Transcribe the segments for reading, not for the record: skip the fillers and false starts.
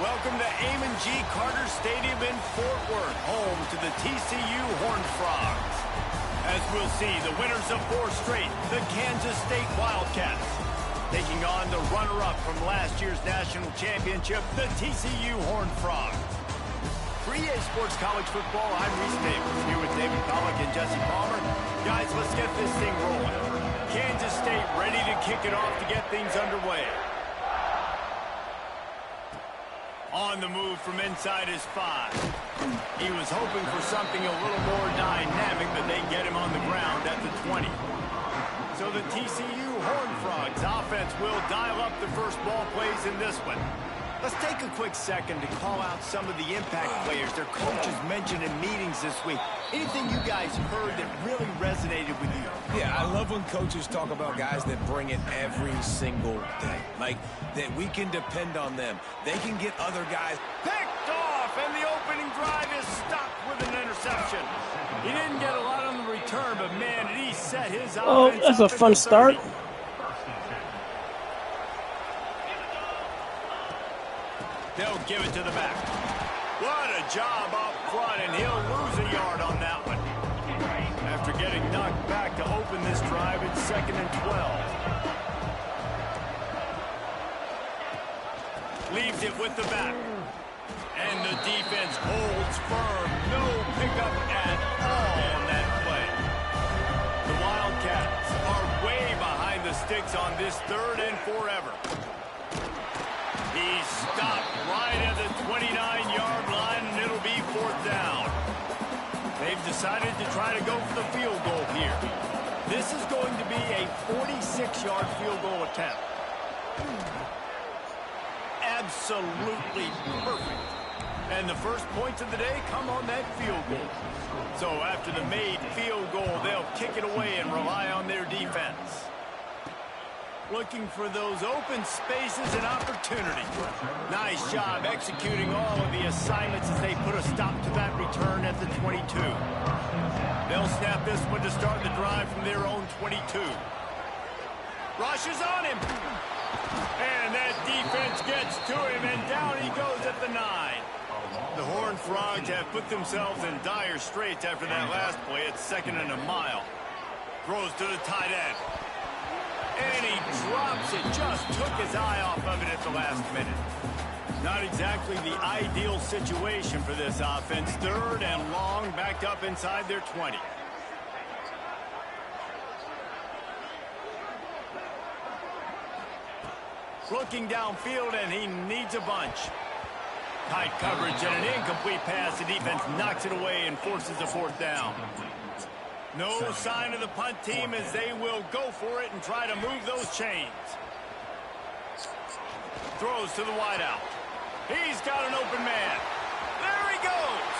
Welcome to Amon G. Carter Stadium in Fort Worth, home to the TCU Horned Frogs. As we'll see, the winners of 4 straight, the Kansas State Wildcats, taking on the runner-up from last year's national championship, the TCU Horned Frogs. For EA Sports College Football, I'm Reese Davis, here with David Pollack and Jesse Palmer. Guys, let's get this thing rolling. Kansas State ready to kick it off to get things underway. On the move from inside his 5. He was hoping for something a little more dynamic, but they get him on the ground at the 20. So the TCU Horned Frogs offense will dial up the first ball plays in this one. Let's take a quick second to call out some of the impact players their coaches mentioned in meetings this week. Anything you guys heard that really resonated with you? Yeah, I love when coaches talk about guys that bring it every single day. Like, that we can depend on them. They can get other guys Picked off, and the opening drive is stopped with an interception. He didn't get a lot on the return, but man, did he set his offense. Oh, that's a fun start. They'll give it to the back. What a job up front, and he'll lose a yard on that one. After getting knocked back to open this drive, it's 2nd and 12. Leaves it with the back. And the defense holds firm. No pickup at all on that play. The Wildcats are way behind the sticks on this 3rd and forever. He's stopped right at the 29-yard line, and it'll be 4th down. They've decided to try to go for the field goal here. This is going to be a 46-yard field goal attempt. Absolutely perfect. And the first points of the day come on that field goal. So after the made field goal, they'll kick it away and rely on their defense. Looking for those open spaces and opportunity. Nice job executing all of the assignments as they put a stop to that return at the 22. They'll snap this one to start the drive from their own 22. Rushes on him. And that defense gets to him, and down he goes at the 9. The Horned Frogs have put themselves in dire straits after that last play. It's 2nd and a mile. Throws to the tight end. And he drops it. Just took his eye off of it at the last minute. Not exactly the ideal situation for this offense. 3rd and long, backed up inside their 20. Looking downfield, and he needs a bunch. Tight coverage and an incomplete pass. The defense knocks it away and forces a 4th down. No sign of the punt team as they will go for it and try to move those chains. Throws to the wideout. He's got an open man. There he goes.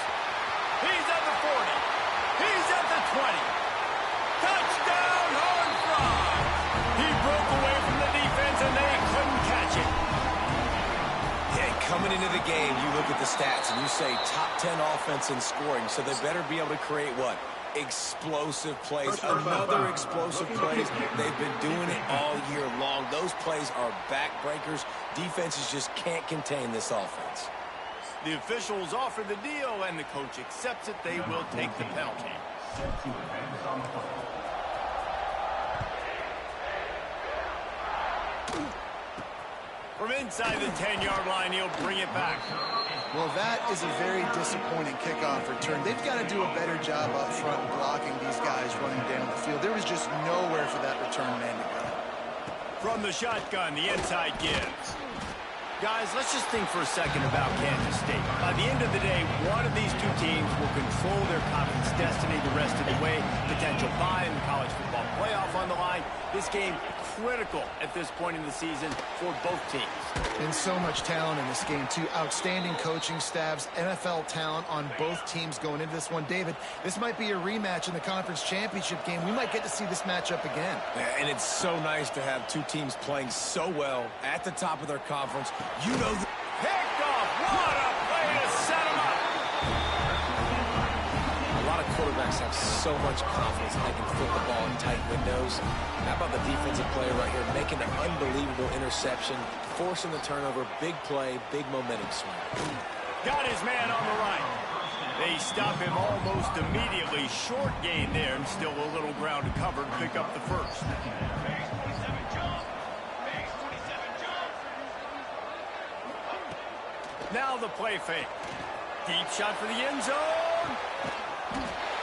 He's at the 40. He's at the 20. Touchdown, Horned Frogs. He broke away from the defense and they couldn't catch it. Yeah, coming into the game, you look at the stats and you say top 10 offense in scoring, so they better be able to create what? Explosive plays. Another explosive plays. They've been doing it all year long. Those plays are backbreakers. Defenses just can't contain this offense. The officials offer the deal, and the coach accepts it. They will take the penalty. From inside the 10-yard line, he'll bring it back. Well, that is a very disappointing kickoff return. They've got to do a better job up front blocking these guys running down the field. There was just nowhere for that return man to go. From the shotgun, the inside gives. Guys, let's just think for a second about Kansas State. By the end of the day, one of these two teams will control their conference destiny the rest of the way. Potential bye in the college football playoff on the line. This game critical at this point in the season for both teams. And so much talent in this game, too. Outstanding coaching staffs, NFL talent on both teams going into this one. David, this might be a rematch in the conference championship game. We might get to see this matchup again. Yeah, and it's so nice to have two teams playing so well at the top of their conference. You know, picked off. What a play to set him up. a lot of quarterbacks quarterbacks have so much confidence they can fit the ball in tight windows. How about the defensive player right here making an unbelievable interception, forcing the turnover, big play, big momentum swing. Got his man on the right. They stop him almost immediately. Short gain there, and still a little ground to cover to pick up the first. Now the play fake. Deep shot for the end zone.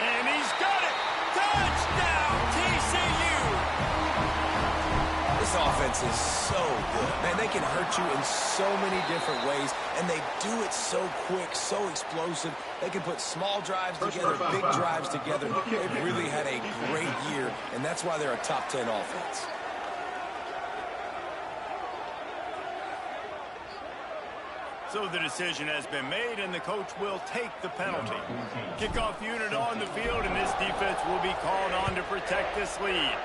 And he's got it. Touchdown, TCU. This offense is so good. Man, they can hurt you in so many different ways, and they do it so quick, so explosive. They can put small drives together, big drives together. They've really had a great year, and that's why they're a top 10 offense. So the decision has been made, and the coach will take the penalty. Kickoff unit on the field, and this defense will be called on to protect this lead.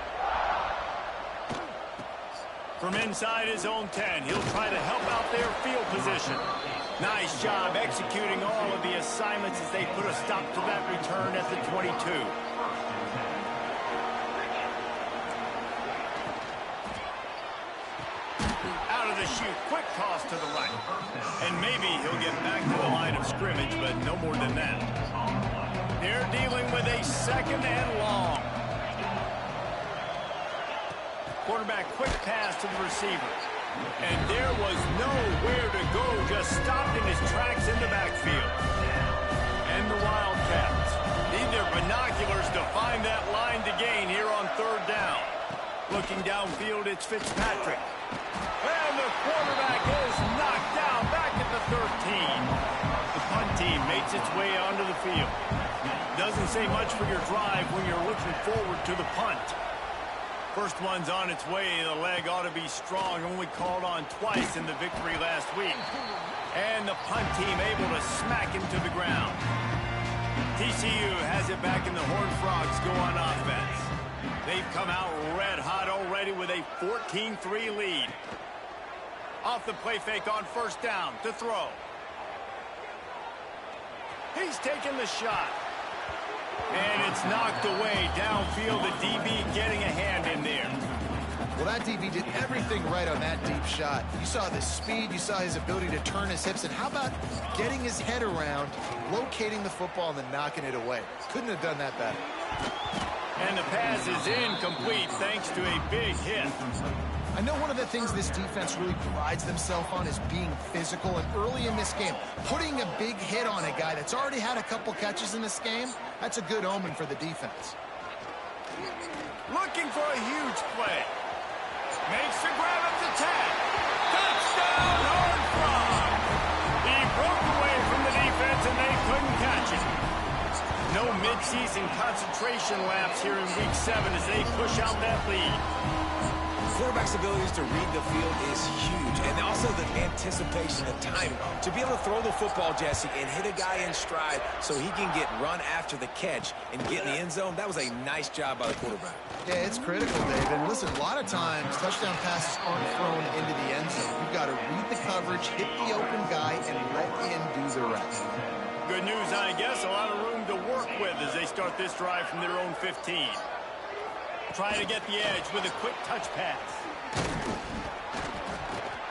From inside his own 10, he'll try to help out their field position. Nice job executing all of the assignments as they put a stop to that return at the 22. The shoot, quick toss to the right. And maybe he'll get back to the line of scrimmage, but no more than that. They're dealing with a second and long. Quarterback quick pass to the receiver. And there was nowhere to go, just stopped in his tracks in the backfield. And the Wildcats need their binoculars to find that line to gain here on third down. Looking downfield, it's Fitzpatrick. And the quarterback is knocked down back at the 13. The punt team makes its way onto the field. Doesn't say much for your drive when you're looking forward to the punt. First one's on its way. The leg ought to be strong. Only called on twice in the victory last week. And the punt team able to smack him to the ground. TCU has it back, and the Horned Frogs go on offense. They've come out red hot already with a 14-3 lead. Off the play fake on first down to throw. He's taking the shot. And it's knocked away downfield. The DB getting a hand in there. Well, that DB did everything right on that deep shot. You saw the speed, you saw his ability to turn his hips, and how about getting his head around, locating the football, and then knocking it away? Couldn't have done that better. And the pass is incomplete thanks to a big hit. I know one of the things this defense really prides themselves on is being physical, and early in this game, putting a big hit on a guy that's already had a couple catches in this game, that's a good omen for the defense. Looking for a huge play. Makes the grab at the tag. Touchdown, Horned Frog. He broke away from the defense, and they couldn't catch him. No midseason concentration laps here in Week 7 as they push out that lead. Quarterback's abilities to read the field is huge, and also the anticipation and timing. To be able to throw the football, Jesse, and hit a guy in stride so he can get run after the catch and get in the end zone, that was a nice job by the quarterback. Yeah, it's critical, David. And listen, a lot of times, touchdown passes aren't thrown into the end zone. You've got to read the coverage, hit the open guy, and let him do the rest. Good news, I guess. A lot of room to work with as they start this drive from their own 15. Trying to get the edge with a quick touch pass.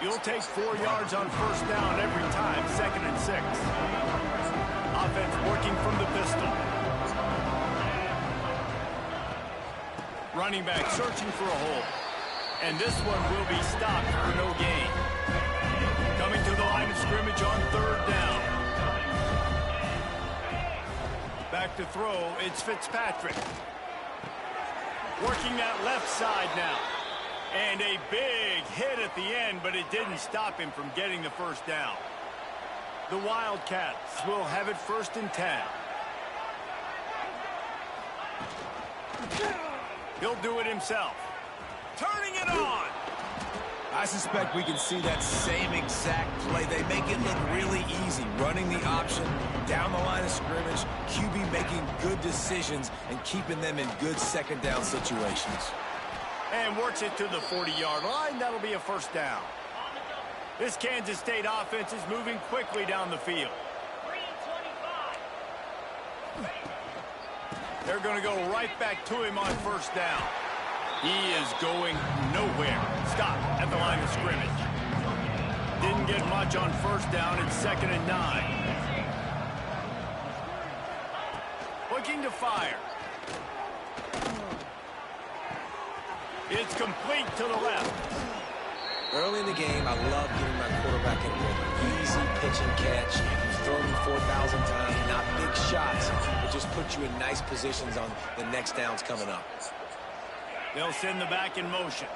You'll take 4 yards on first down every time, 2nd and 6. Offense working from the pistol. Running back searching for a hole. And this one will be stopped for no gain. Coming to the line of scrimmage on third down. Back to throw, it's Fitzpatrick. Working that left side now. And a big hit at the end, but it didn't stop him from getting the first down. The Wildcats will have it 1st and 10. He'll do it himself. Turning it on. I suspect we can see that same exact play. They make it look really easy, running the option, down the line of scrimmage, QB making good decisions and keeping them in good second down situations. And works it to the 40-yard line. That'll be a first down. This Kansas State offense is moving quickly down the field. They're going to go right back to him on first down. He is going nowhere. Stop at the line of scrimmage. Didn't get much on first down. It's 2nd and 9. Looking to fire. It's complete to the left. Early in the game, I love getting my quarterback in rhythm. Easy pitch and catch. He's thrown 4,000 times. Not big shots, but just put you in nice positions on the next downs coming up. They'll send the back in motion.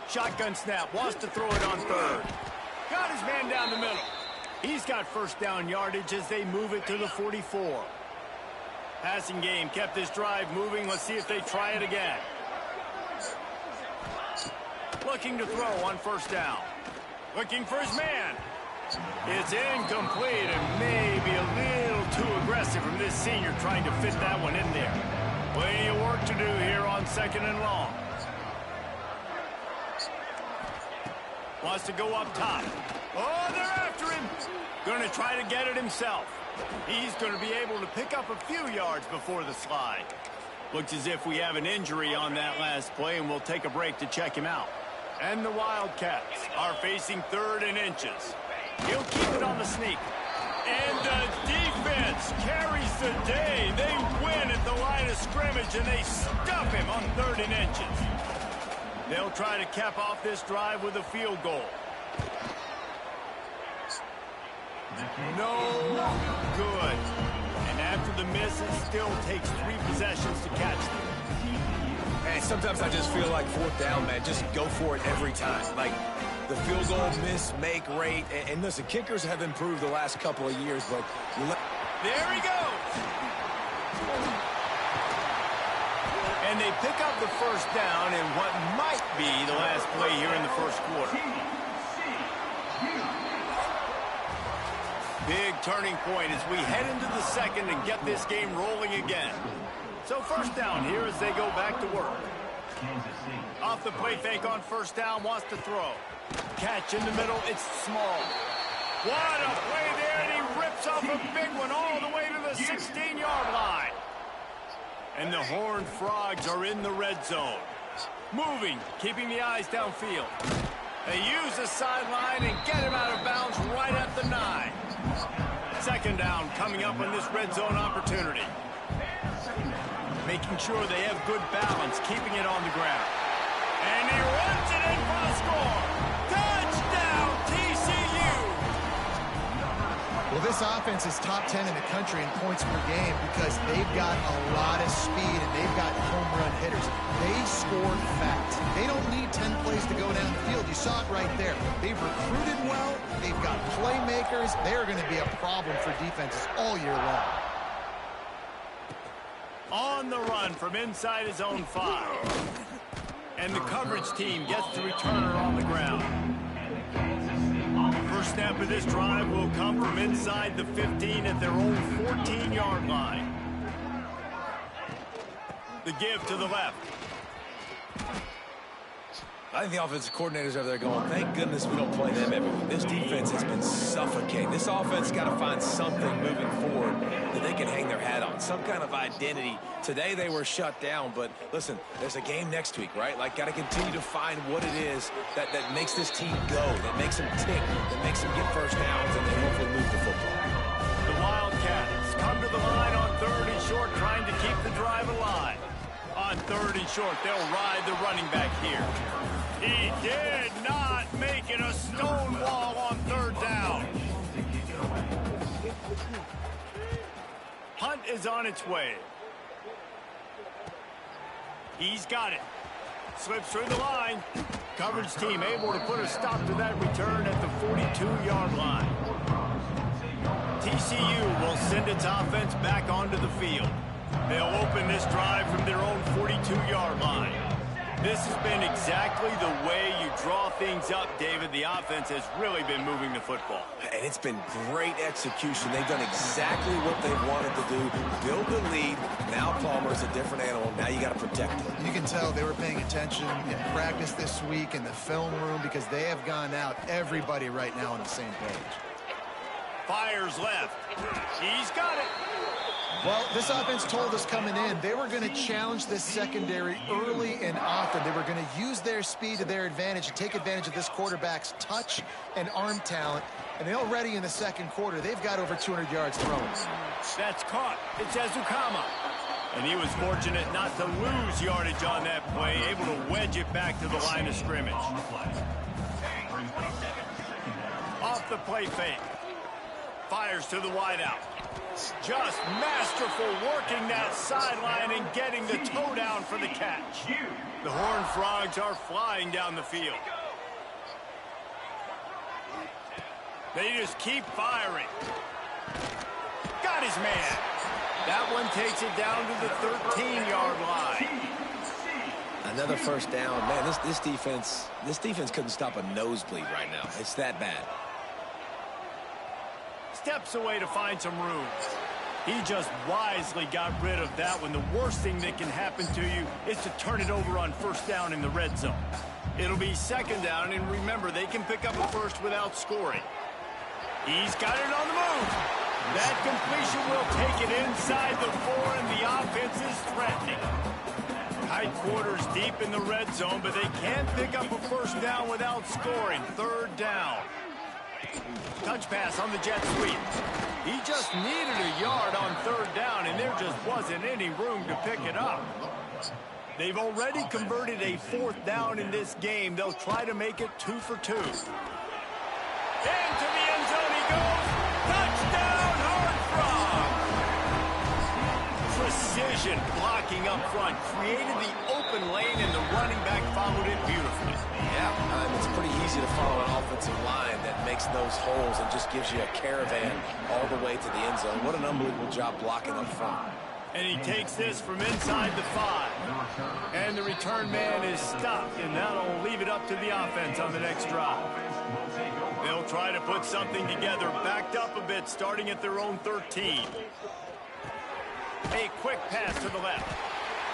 Shotgun snap. Wants to throw it on third. Got his man down the middle. He's got first down yardage as they move it to the 44. Passing game kept this drive moving. Let's see if they try it again. Looking to throw on first down. Looking for his man. It's incomplete and maybe a little too aggressive from this senior trying to fit that one in there. Plenty of work to do here on 2nd and long. Wants to go up top. Oh, they're after him. Going to try to get it himself. He's going to be able to pick up a few yards before the slide. Looks as if we have an injury on that last play, and we'll take a break to check him out. And the Wildcats are facing 3rd and inches. He'll keep it on the sneak. And the defense carries the day. They win at the line of scrimmage, and they stuff him on 3rd and inches. They'll try to cap off this drive with a field goal. No good. And after the miss, it still takes 3 possessions to catch them. And sometimes I just feel like 4th down, man. Just go for it every time. Like the field goal miss, make rate. And listen, kickers have improved the last couple of years, but there he goes. And they pick up the first down in what might be the last play here in the first quarter. Big turning point as we head into the 2nd and get this game rolling again. So first down here as they go back to work. Off the play fake on first down, wants to throw. Catch in the middle, it's small. What a play there, and he rips off a big one all the way to the 16-yard line. And the Horned Frogs are in the red zone. Moving, keeping the eyes downfield. They use the sideline and get him out of bounds right at the 9. 2nd down coming up on this red zone opportunity. Making sure they have good balance, keeping it on the ground. And he runs it in for the score. Touchdown, TCU! Well, this offense is top 10 in the country in points per game because they've got a lot of speed and they've got home run hitters. They score fast. They don't need 10 plays to go down the field. You saw it right there. They've recruited well. They've got playmakers. They're going to be a problem for defenses all year long. On the run from inside his own 5. And the coverage team gets the returner on the ground. First snap of this drive will come from inside the 15 at their own 14-yard line. The give to the left. I think the offensive coordinators over there going, thank goodness we don't play them every week. This defense has been suffocating. This offense has got to find something moving forward that they can hang their hat on, some kind of identity. Today they were shut down, but listen, there's a game next week, right? Like, got to continue to find what it is that makes this team go, that makes them tick, that makes them get first downs, and they hopefully move the football. The Wildcats come to the line on 3rd and short, trying to keep the drive alive. On 3rd and short, they'll ride the running back here. He did not make it a stone wall on 3rd down. Hunt is on its way. He's got it. Slips through the line. Coverage team able to put a stop to that return at the 42-yard line. TCU will send its offense back onto the field. They'll open this drive from their own 42-yard line. This has been exactly the way you draw things up, David. The offense has really been moving the football. And it's been great execution. They've done exactly what they wanted to do. Build the lead. Now Palmer's a different animal. Now you got to protect him. You can tell they were paying attention in practice this week in the film room because they have gone out, everybody right now on the same page. Fires left. He's got it. Well, this offense told us coming in they were going to challenge this secondary early and often. They were going to use their speed to their advantage and take advantage of this quarterback's touch and arm talent. And already in the second quarter, they've got over 200 yards thrown. That's caught. It's Ezukama. And he was fortunate not to lose yardage on that play, able to wedge it back to the line of scrimmage. Off the play fake. Fires to the wideout. Just masterful working that sideline and getting the toe down for the catch. The Horned Frogs are flying down the field. They just keep firing. Got his man. That one takes it down to the 13-yard line. Another first down. Man, this defense couldn't stop a nosebleed right now. It's that bad. Steps away to find some room. He just wisely got rid of that one. The worst thing that can happen to you is to turn it over on first down in the red zone. It'll be second down, and remember, they can pick up a first without scoring. He's got it on the move. That completion will take it inside the 4, and the offense is threatening. Tight quarters deep in the red zone, but they can't pick up a first down without scoring. Third down. Touch pass on the jet sweep. He just needed a yard on third down, and there just wasn't any room to pick it up. They've already converted a fourth down in this game. They'll try to make it 2 for 2. Into the end zone he goes. Touchdown, Horned Frogs! Precision blocking up front. Created the open lane, and the running back followed it beautifully. Yeah, it's pretty easy to follow an offensive line that makes those holes and just gives you a caravan all the way to the end zone. What an unbelievable job blocking up front. And he takes this from inside the 5. And the return man is stopped, and that'll leave it up to the offense on the next drive. They'll try to put something together, backed up a bit, starting at their own 13. A quick pass to the left.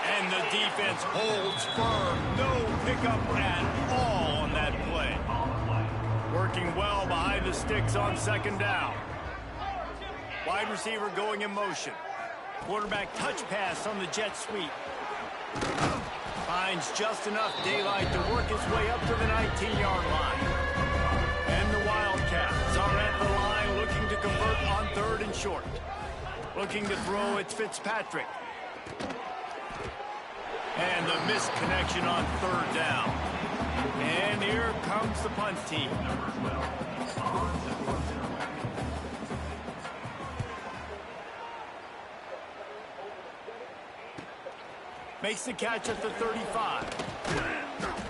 And the defense holds firm. No pickup at all on that play. Working well behind the sticks on second down. Wide receiver going in motion. Quarterback touch pass on the jet sweep. Finds just enough daylight to work his way up to the 19-yard line. And the Wildcats are at the line looking to convert on third and short. Looking to throw, it's Fitzpatrick. And the missed connection on third down. And here comes the punt team. Makes the catch at the 35.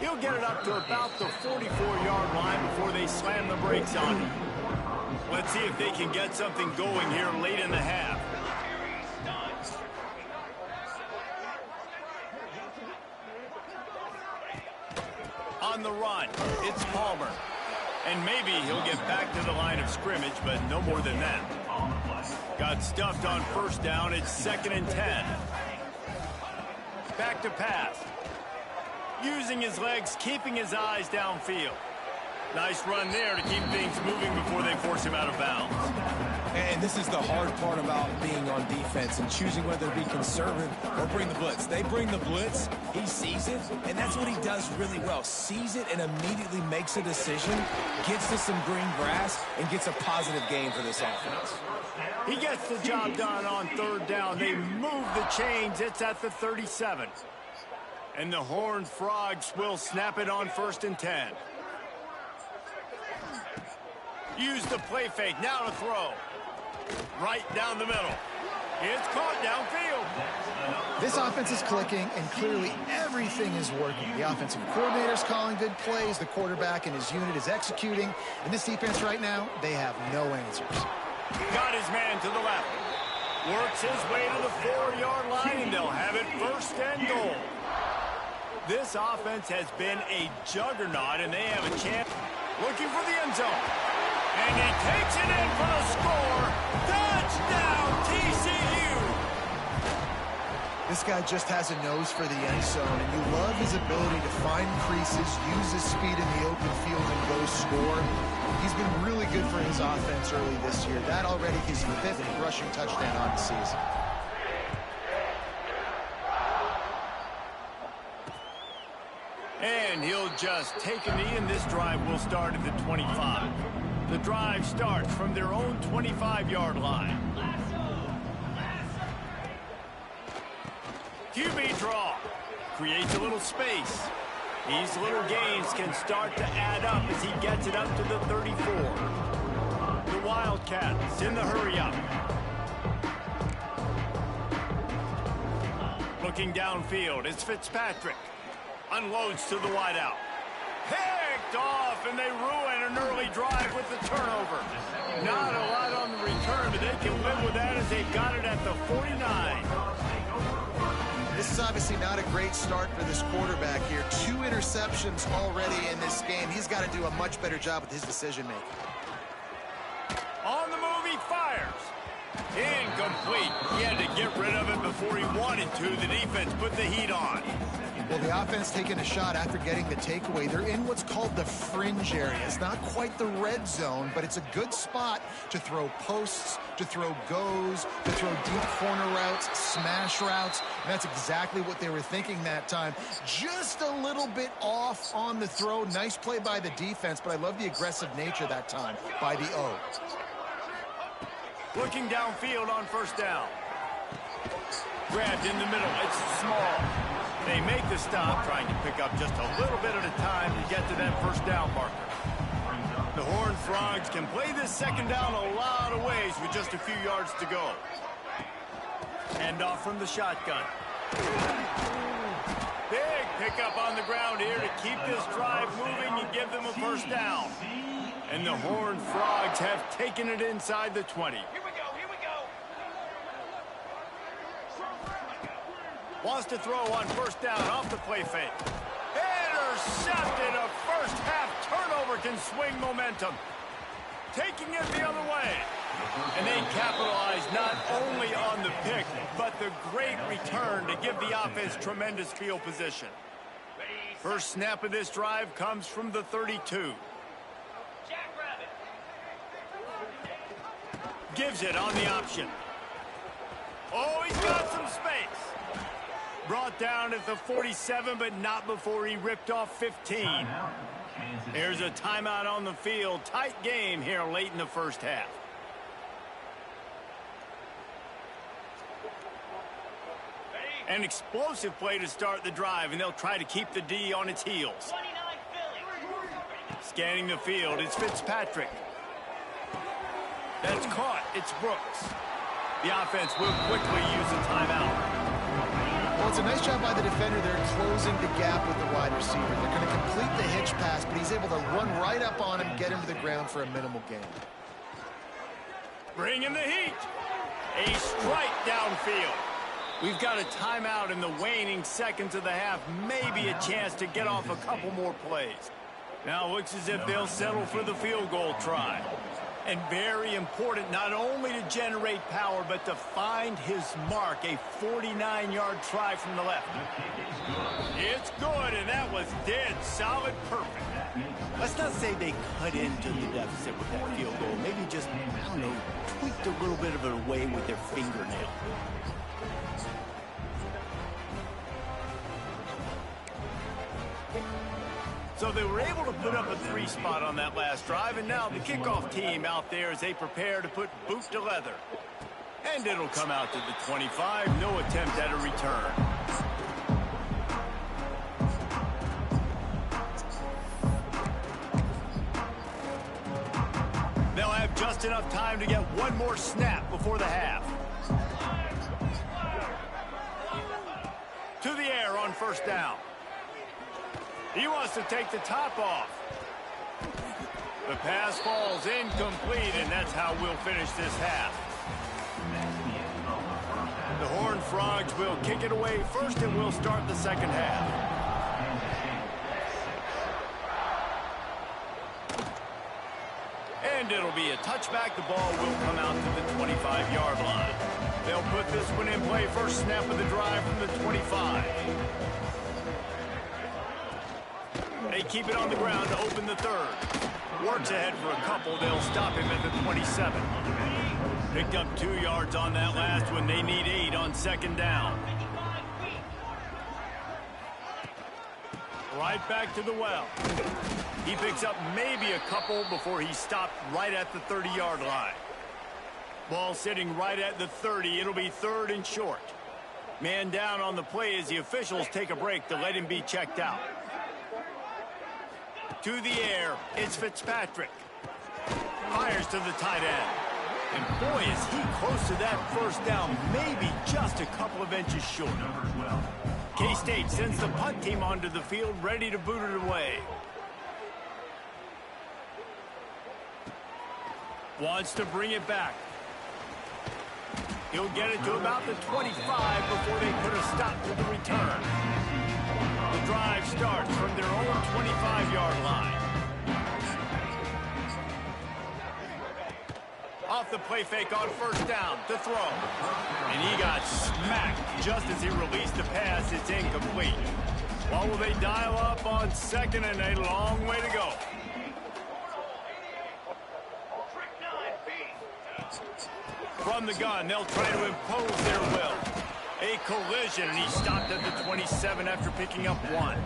He'll get it up to about the 44-yard line before they slam the brakes on him. Let's see if they can get something going here late in the half. On the run, it's Palmer. And maybe he'll get back to the line of scrimmage, but no more than that. Got stuffed on first down. It's 2nd and 10. Back to pass. Using his legs, keeping his eyes downfield. Nice run there to keep things moving before they force him out of bounds. And this is the hard part about being on defense and choosing whether to be conservative or bring the blitz. They bring the blitz, he sees it, and that's what he does really well. Sees it and immediately makes a decision, gets to some green grass, and gets a positive gain for this offense. He gets the job done on third down. They move the chains. It's at the 37. And the Horned Frogs will snap it on 1st and 10. Use the play fake. Now to throw. Right down the middle. It's caught downfield. This offense is clicking, and clearly everything is working. The offensive coordinator's calling good plays. The quarterback and his unit is executing. And this defense right now, they have no answers. Got his man to the left. Works his way to the 4-yard line, and they'll have it 1st and goal. This offense has been a juggernaut, and they have a chance. Looking for the end zone. And he takes it in for the score. Touchdown, TCU. This guy just has a nose for the end zone, and you love his ability to find creases, use his speed in the open field, and go score. He's been really good for his offense early this year. That already his 5th rushing touchdown on the season. And he'll just take a knee, and this drive will start at the 25. The drive starts from their own 25-yard line. QB draw. Creates a little space. These little gains can start to add up as he gets it up to the 34. The Wildcats in the hurry-up. Looking downfield, it's Fitzpatrick. Unloads to the wideout. Picked off, and they ruin an early drive with the turnover. Not a lot on the return, but they can live with that as they got it at the 49. This is obviously not a great start for this quarterback here. 2 interceptions already in this game. He's got to do a much better job with his decision-making. On the move, he fires. Incomplete. He had to get rid of it before he wanted to. The defense put the heat on. Well, the offense taking a shot after getting the takeaway. They're in what's called the fringe area. It's not quite the red zone, but it's a good spot to throw posts, to throw goes, to throw deep corner routes, smash routes. And that's exactly what they were thinking that time. Just a little bit off on the throw. Nice play by the defense, but I love the aggressive nature that time by the O. Looking downfield on first down. Grabbed in the middle. It's small. They make the stop, trying to pick up just a little bit at a time to get to that first down marker. The Horned Frogs can play this second down a lot of ways with just a few yards to go. Hand off from the shotgun. Big pickup on the ground here to keep this drive moving and give them a first down. And the Horned Frogs have taken it inside the 20. Wants to throw on first down off the play fake. Intercepted. A first half turnover can swing momentum. Taking it the other way. And they capitalize not only on the pick, but the great return to give the offense tremendous field position. First snap of this drive comes from the 32. Gives it on the option. Oh, he's got some space. Brought down at the 47, but not before he ripped off 15. There's a timeout on the field. Tight game here late in the first half. An explosive play to start the drive, and they'll try to keep the D on its heels. Scanning the field, it's Fitzpatrick. That's caught. It's Brooks. The offense will quickly use a timeout. Well, it's a nice job by the defender there closing the gap with the wide receiver. They're going to complete the hitch pass, but he's able to run right up on him, get him to the ground for a minimal gain. Bringing the heat. A strike downfield. We've got a timeout in the waning seconds of the half. Maybe a chance to get off a couple more plays. Now it looks as if they'll settle for the field goal try. And very important not only to generate power, but to find his mark, a 49-yard try from the left. It's good, and that was dead solid perfect. Let's not say they cut into the deficit with that field goal. Maybe just, I don't know, tweaked a little bit of it away with their fingernail. So they were able to put up a 3 spot on that last drive, and now the kickoff team out there as they prepare to put boot to leather. And it'll come out to the 25, no attempt at a return. They'll have just enough time to get one more snap before the half. To the air on first down. He wants to take the top off. The pass falls incomplete, and that's how we'll finish this half. The Horned Frogs will kick it away first, and we'll start the second half. And it'll be a touchback. The ball will come out to the 25-yard line. They'll put this one in play. First snap of the drive from the 25. They keep it on the ground to open the third. Works ahead for a couple. They'll stop him at the 27. Picked up 2 yards on that last one. They need 8 on second down. Right back to the well. He picks up maybe a couple before he stopped right at the 30-yard line. Ball sitting right at the 30. It'll be third and short. Man down on the play as the officials take a break to let him be checked out. To the air, it's Fitzpatrick. Fires to the tight end. And boy, is he close to that first down, maybe just a couple of inches short. K-State sends the punt team onto the field, ready to boot it away. Wants to bring it back. He'll get it to about the 25 before they put a stop to the return. The drive starts from their own 25-yard line. Off the play fake on first down to throw. And he got smacked just as he released the pass. It's incomplete. What will they dial up on second and a long way to go? From the gun, they'll try to impose their will. A collision, and he stopped at the 27 after picking up 1.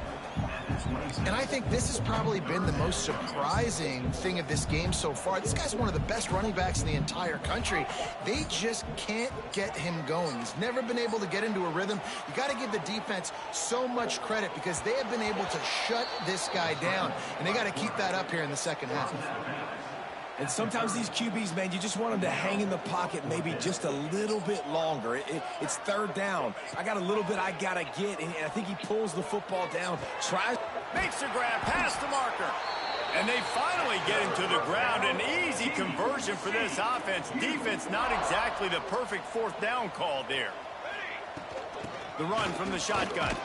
And I think this has probably been the most surprising thing of this game so far. This guy's one of the best running backs in the entire country. They just can't get him going. He's never been able to get into a rhythm. You got to give the defense so much credit because they have been able to shut this guy down, and they got to keep that up here in the second half. And sometimes these QBs, man, you just want them to hang in the pocket maybe just a little bit longer. It's third down. I got a little bit I got to get, and I think he pulls the football down. Makes the grab past the marker. And they finally get him to the ground. An easy conversion for this offense. Defense not exactly the perfect fourth down call there. The run from the shotgun.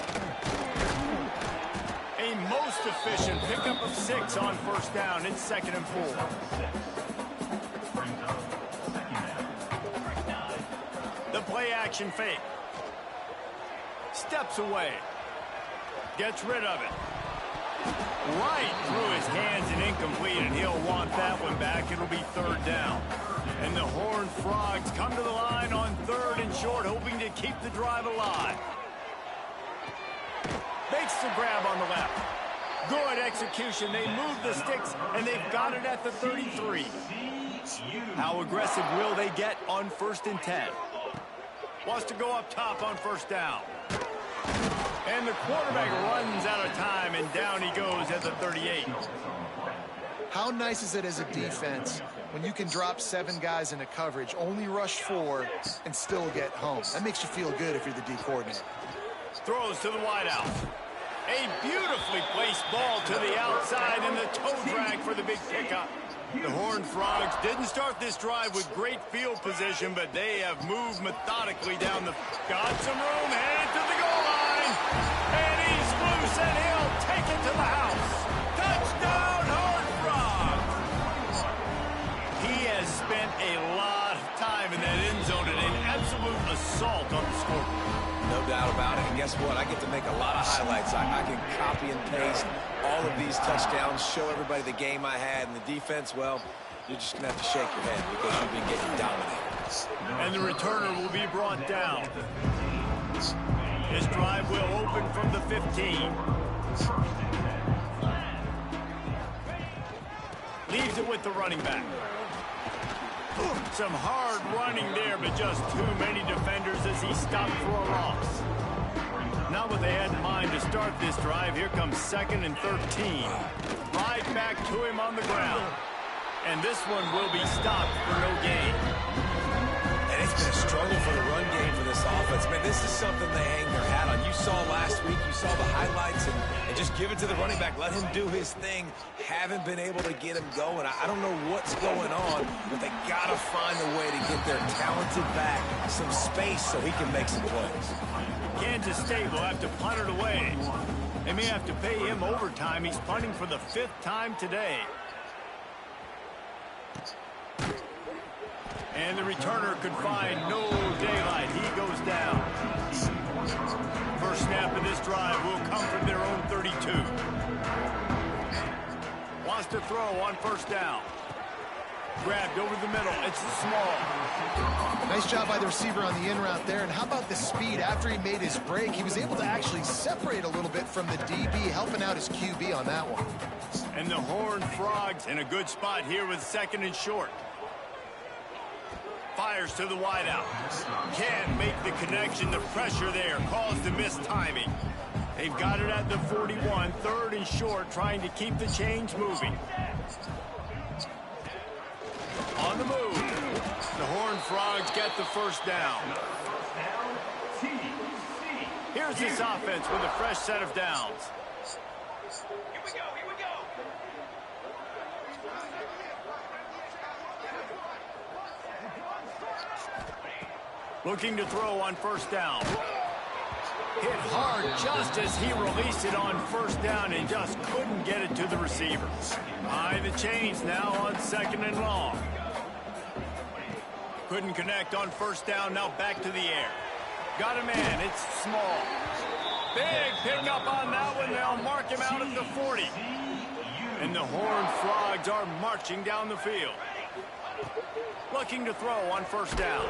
A most efficient pickup of 6 on first down. It's second and 4. The play action fake. Steps away. Gets rid of it. Right through his hands and incomplete, and he'll want that one back. It'll be third down. And the Horned Frogs come to the line on third and short, hoping to keep the drive alive. Makes the grab on the left. Good execution. They move the sticks, and they've got it at the 33. How aggressive will they get on first and 10? Wants to go up top on first down. And the quarterback runs out of time, and down he goes at the 38. How nice is it as a defense when you can drop 7 guys into coverage, only rush 4, and still get home? That makes you feel good if you're the D coordinator. Throws to the wideout. A beautifully placed ball to the outside, and the toe drag for the big pickup. The Horned Frogs didn't start this drive with great field position, but they have moved methodically down the... Got some room, headed to the goal line. And he's loose, and he'll take it to the house. Touchdown, Horned Frogs! He has spent a lot of time in that end zone and an absolute assault on the scoreboard. No doubt about it. And guess what? I get to make a lot of highlights. I can copy and paste all of these touchdowns, show everybody the game I had, and the defense, well, you're just going to have to shake your head because you've been getting dominated. And the returner will be brought down. His drive will open from the 15. Leaves it with the running back. Some hard running there, but just too many defenders as he stopped for a loss. Not what they had in mind to start this drive. Here comes second and 13. Right back to him on the ground. And this one will be stopped for no gain. And it's been a struggle for the run game for this offense. Man, this is something they hang their hat on. You saw last week, you saw the highlights, and just give it to the running back. Let him do his thing. Haven't been able to get him going. I don't know what's going on, but they got to find a way to get their talented back some space so he can make some plays. Kansas State will have to punt it away. They may have to pay him overtime. He's punting for the 5th time today. And the returner could find no daylight. He goes down. First snap of this drive will come from their own 32. Wants to throw on first down. Grabbed over the middle. It's small. Nice job by the receiver on the in route there. And how about the speed? After he made his break, he was able to actually separate a little bit from the DB, helping out his QB on that one. And the Horned Frogs in a good spot here with second and short. Fires to the wideout. Can't make the connection. The pressure there caused the missed timing. They've got it at the 41, third and short, trying to keep the chains moving. On the move. The Horned Frogs get the first down. Here's this offense with a fresh set of downs. Here we go. Looking to throw on first down. Hit hard just as he released it on first down and just couldn't get it to the receiver. High the chains now on second and long. Couldn't connect on first down, now back to the air. Got a man, it's small. Big pickup on that one, they'll mark him out at the 40. And the Horned Frogs are marching down the field. Looking to throw on first down.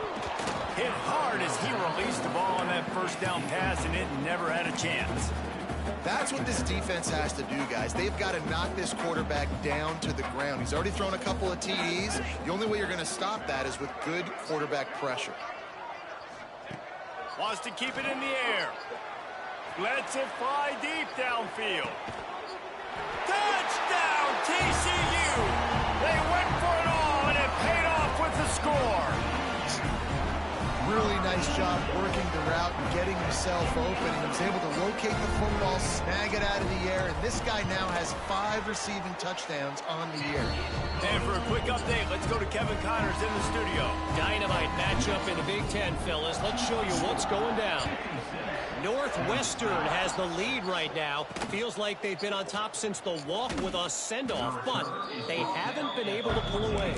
Hit hard as he released the ball on that first down pass, and it never had a chance. That's what this defense has to do, guys. They've got to knock this quarterback down to the ground. He's already thrown a couple of TDs. The only way you're going to stop that is with good quarterback pressure. Wants to keep it in the air. Lets it fly deep downfield. Touchdown, TCU! They went for it all, and it paid off with the score. Really nice job working the route and getting himself open. He was able to locate the football, snag it out of the air, and this guy now has 5 receiving touchdowns on the year. And for a quick update, let's go to Kevin Connors in the studio. Dynamite matchup in the Big Ten, fellas. Let's show you what's going down. Northwestern has the lead right now. Feels like they've been on top since the walk with a send-off, but they haven't been able to pull away.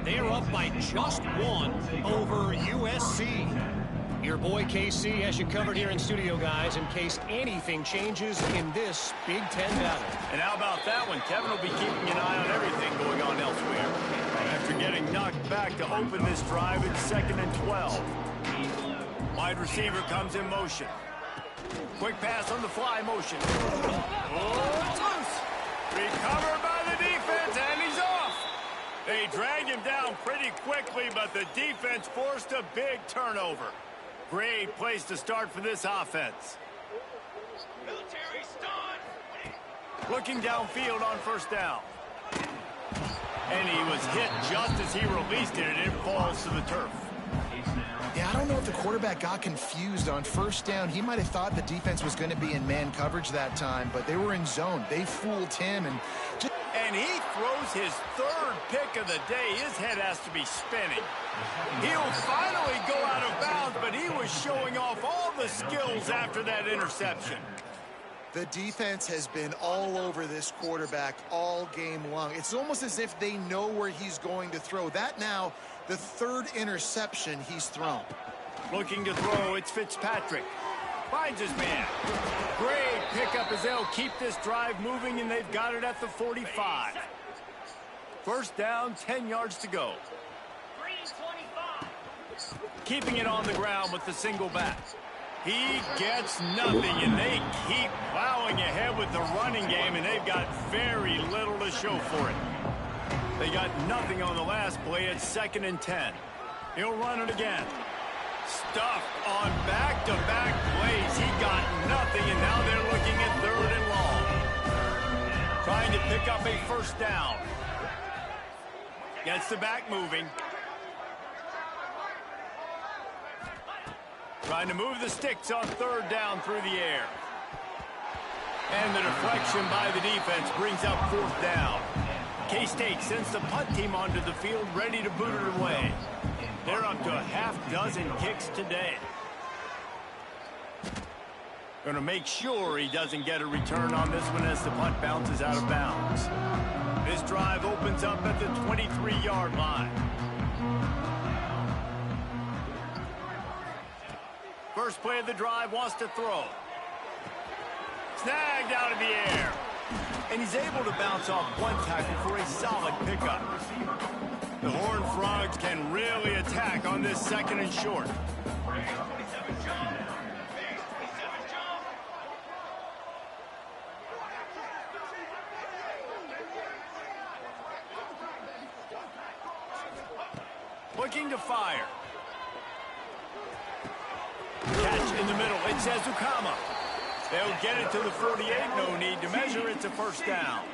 They're up by just 1 over USC. Your boy KC has you covered here in studio, guys, in case anything changes in this Big Ten battle. And how about that one? Kevin will be keeping an eye on everything going on elsewhere. After getting knocked back to open this drive in 2nd and 12. Wide receiver comes in motion. Quick pass on the fly motion. Oh, it's loose. Recovered by the defense, and he's off. They dragged him down pretty quickly, but the defense forced a big turnover. Great place to start for this offense. Military stun. Looking downfield on first down. And he was hit just as he released it, and it falls to the turf. Yeah, I don't know if the quarterback got confused on first down. He might have thought the defense was going to be in man coverage that time, but they were in zone. They fooled him, and he throws his 3rd pick of the day. His head has to be spinning. He'll finally go out of bounds, but he was showing off all the skills after that interception. the defense has been all over this quarterback all game long. It's almost as if they know where he's going to throw. That now, the 3rd interception he's thrown. Looking to throw, it's Fitzpatrick. Finds his man. Great pickup as they'll keep this drive moving, and they've got it at the 45. First down, 10 yards to go. Keeping it on the ground with the single back. He gets nothing, and they keep plowing ahead with the running game, and they've got very little to show for it. They got nothing on the last play. It's 2nd and 10. He'll run it again. Stuffed on back-to-back plays. He got nothing, and now they're looking at 3rd and long. Trying to pick up a first down. Gets the back moving. Trying to move the sticks on 3rd down through the air. And the deflection by the defense brings up 4th down. K-State sends the punt team onto the field, ready to boot it away. They're up to a half-dozen kicks today. Going to make sure he doesn't get a return on this one as the punt bounces out of bounds. This drive opens up at the 23-yard line. First play of the drive, wants to throw. Snagged out of the air. And he's able to bounce off one tackle for a solid pickup. The Horned Frogs can really attack on this second and short. Looking to fire. Catch in the middle. It's Ezukama. They'll get it to the 48. No need to measure. It's a first down.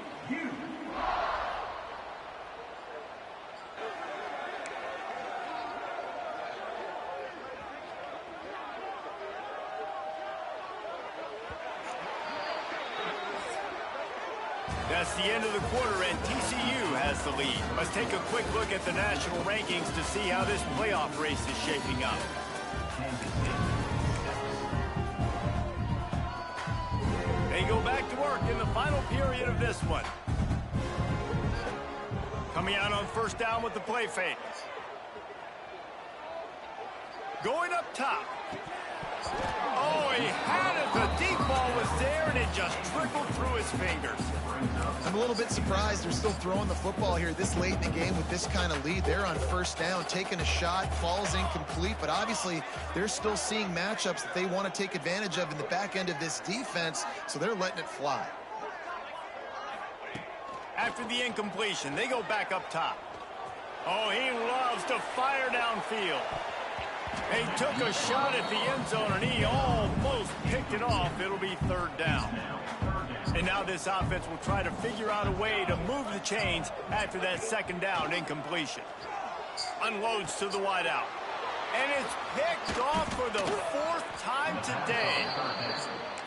That's the end of the quarter, and TCU has the lead. Let's take a quick look at the national rankings to see how this playoff race is shaping up. They go back to work in the final period of this one. Coming out on first down with the play fake. Going up top. Oh, he had it. The deep ball was there, and it just trickled through his fingers. I'm a little bit surprised they're still throwing the football here this late in the game with this kind of lead. They're on first down, taking a shot, falls incomplete, but obviously they're still seeing matchups that they want to take advantage of in the back end of this defense, so they're letting it fly. After the incompletion, they go back up top. Oh, he loves to fire downfield. He took a shot at the end zone, and he almost picked it off. It'll be third down. And now this offense will try to figure out a way to move the chains after that second down incompletion. Unloads to the wideout. And it's picked off for the fourth time today.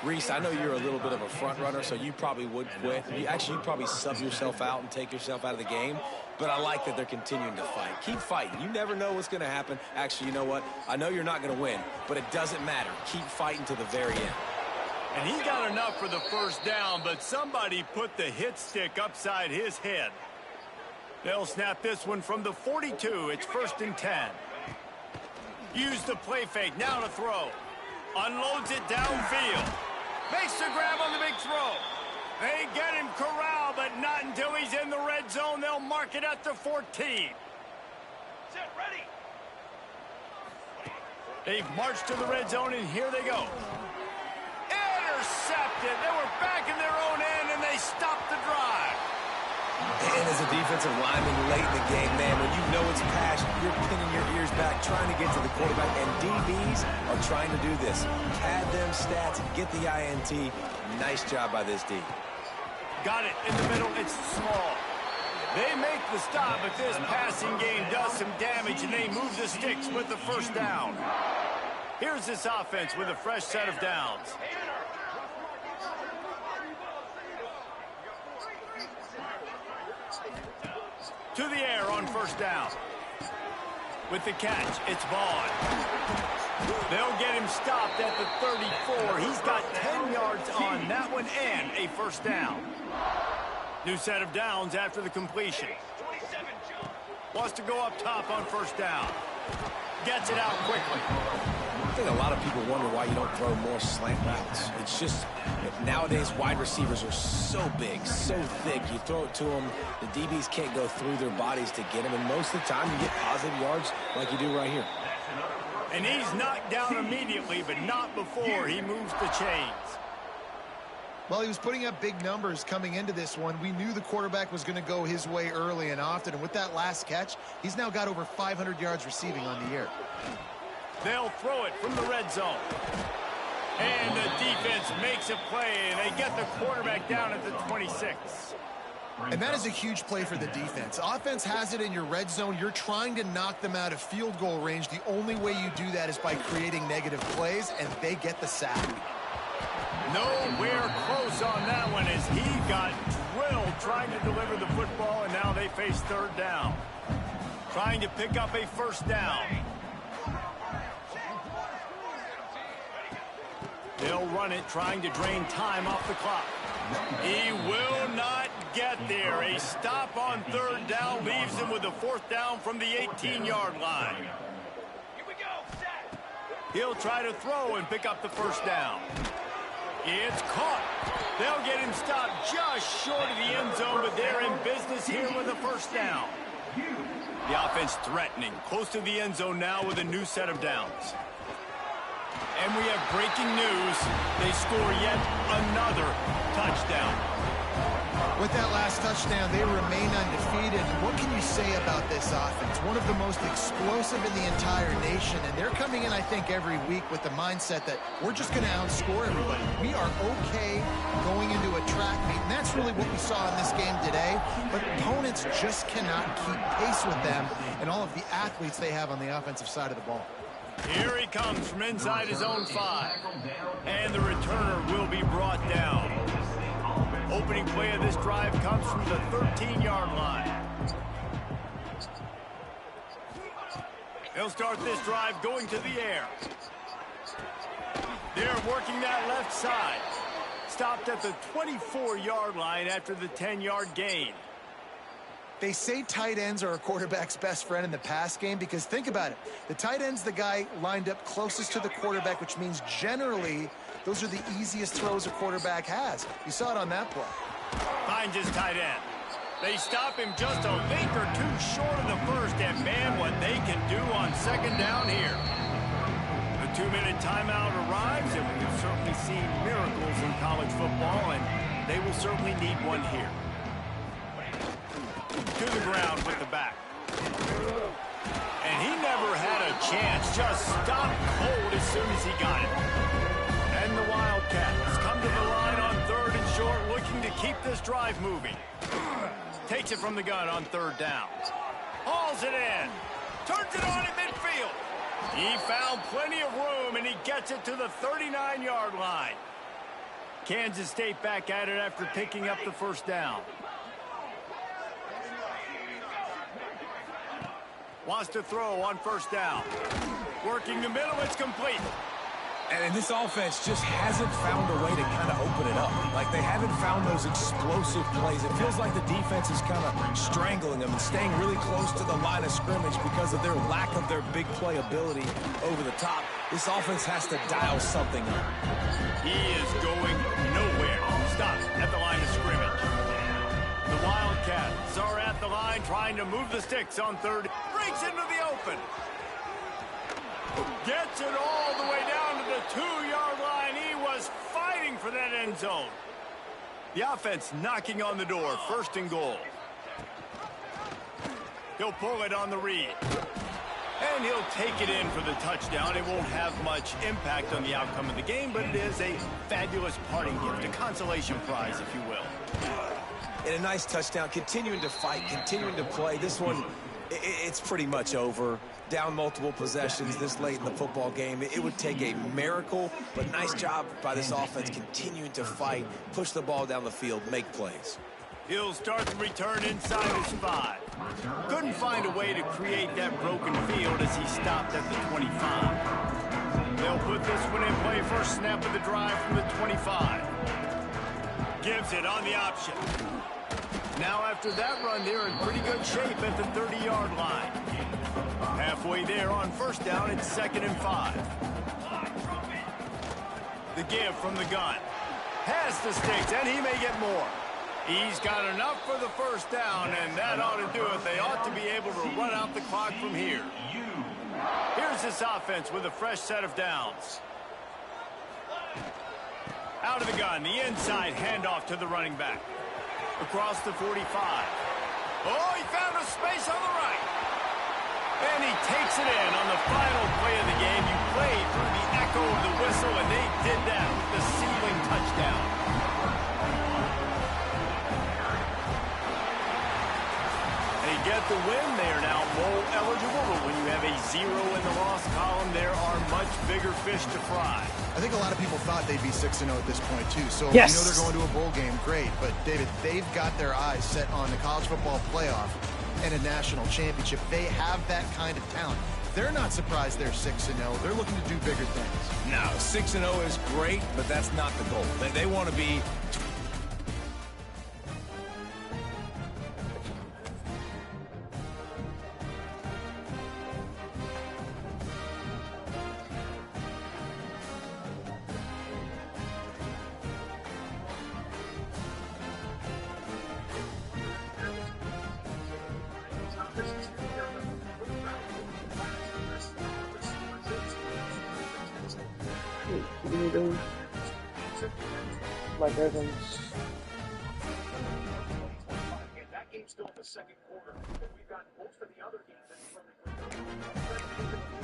Reese, I know you're a little bit of a front runner, so you probably would quit. You'd probably sub yourself out and take yourself out of the game. But I like that they're continuing to fight. Keep fighting. You never know what's going to happen. Actually, you know what? I know you're not going to win, but it doesn't matter. Keep fighting to the very end. And he got enough for the first down, but somebody put the hit stick upside his head. They'll snap this one from the 42. It's 1st and 10. Use the play fake. Now to throw. Unloads it downfield. Makes the grab on the big throw. They get him corralled, but not until he's in the red zone. They'll mark it at the 14. Set, ready. They've marched to the red zone, and here they go. Intercepted. They were back in their own end, and they stopped the drive. And as a defensive lineman late in the game, man, when you know it's pass, you're pinning your ears back, trying to get to the quarterback, and DBs are trying to do this. Pad them stats, get the INT. Nice job by this D. Got it in the middle. It's small. They make the stop, but this passing game does some damage, and they move the sticks with the first down. Here's this offense with a fresh set of downs. To the air on first down. With the catch, it's Vaughn. They'll get him stopped at the 34. He's got 10 yards on that one and a first down. New set of downs after the completion. Wants to go up top on first down. Gets it out quickly. I think a lot of people wonder why you don't throw more slant routes. It's just nowadays wide receivers are so big, so thick. You throw it to them, the DBs can't go through their bodies to get them, and most of the time you get positive yards like you do right here. And he's knocked down immediately, but not before he moves the chains. Well, he was putting up big numbers coming into this one. We knew the quarterback was going to go his way early and often, and with that last catch, he's now got over 500 yards receiving on the year. They'll throw it from the red zone. And the defense makes a play, and they get the quarterback down at the 26. And that is a huge play for the defense. Offense has it in your red zone. You're trying to knock them out of field goal range. The only way you do that is by creating negative plays, and they get the sack. Nowhere close on that one as he got drilled trying to deliver the football, and now they face third down. Trying to pick up a first down. They'll run it, trying to drain time off the clock. He will not get there. A stop on third down leaves him with a fourth down from the 18-yard line. Here we go. Set. He'll try to throw and pick up the first down. It's caught. They'll get him stopped just short of the end zone, but they're in business here with a first down. The offense threatening, close to the end zone now with a new set of downs. And we have breaking news. They score yet another touchdown. With that last touchdown, they remain undefeated. What can you say about this offense? One of the most explosive in the entire nation, and they're coming in, I think, every week with the mindset that we're just going to outscore everybody. We are okay going into a track meet, and that's really what we saw in this game today. But opponents just cannot keep pace with them and all of the athletes they have on the offensive side of the ball. Here he comes from inside his own 5. And the returner will be brought down. Opening play of this drive comes from the 13-yard line. They'll start this drive going to the air. They're working that left side. Stopped at the 24-yard line after the 10-yard gain. They say tight ends are a quarterback's best friend in the pass game because think about it. The tight end's the guy lined up closest to the quarterback, which means generally those are the easiest throws a quarterback has. You saw it on that play. Finds his tight end. They stop him just a link or two short of the first, and man, what they can do on second down here. The 2-minute timeout arrives, and we've certainly seen miracles in college football, and they will certainly need one here. To the ground with the back. And he never had a chance. Just stopped cold as soon as he got it. And the Wildcats come to the line on 3rd and short, looking to keep this drive moving. Takes it from the gun on 3rd down. Hauls it in. Turns it on at midfield. He found plenty of room, and he gets it to the 39-yard line. Kansas State back at it after picking up the first down. Wants to throw on first down. Working the middle, it's complete. And this offense just hasn't found a way to kind of open it up. Like, they haven't found those explosive plays. It feels like the defense is kind of strangling them and staying really close to the line of scrimmage because of their lack of their big play ability over the top. This offense has to dial something up. He is going nowhere. Stop at the line of scrimmage. The Wildcats are at the line trying to move the sticks on 3rd. Breaks into the open. Gets it all the way down to the 2-yard line. He was fighting for that end zone. The offense knocking on the door. 1st and goal. He'll pull it on the read. And he'll take it in for the touchdown. It won't have much impact on the outcome of the game, but it is a fabulous parting gift, a consolation prize, if you will. And a nice touchdown, continuing to fight, continuing to play. This one, it's pretty much over. Down multiple possessions this late in the football game. It would take a miracle, but nice job by this offense continuing to fight, push the ball down the field, make plays. He'll start the return inside his 5. Couldn't find a way to create that broken field as he stopped at the 25. They'll put this one in play. First snap of the drive from the 25. Gives it on the option. Now after that run, they're in pretty good shape at the 30-yard line. Halfway there on first down, it's 2nd and 5. The give from the gun. Has the sticks, and he may get more. He's got enough for the first down, and that ought to do it. They ought to be able to run out the clock from here. Here's this offense with a fresh set of downs. Out of the gun, the inside handoff to the running back. Across the 45. Oh, he found a space on the right. And he takes it in on the final play of the game. You played through the echo of the whistle, and they did that with the ceiling touchdown. They get the win. They are now bowl eligible, but when you have a 0 in the loss column, there are much bigger fish to fry. I think a lot of people thought they'd be 6-0 at this point, too. So, Yes. you know they're going to a bowl game, great. But, David, they've got their eyes set on the college football playoff and a national championship. They have that kind of talent. They're not surprised they're 6-0. They're looking to do bigger things. No, 6-0 is great, but that's not the goal. They want to be leaders like Evans. That game's still in the second quarter, but we've got most of the other defense from the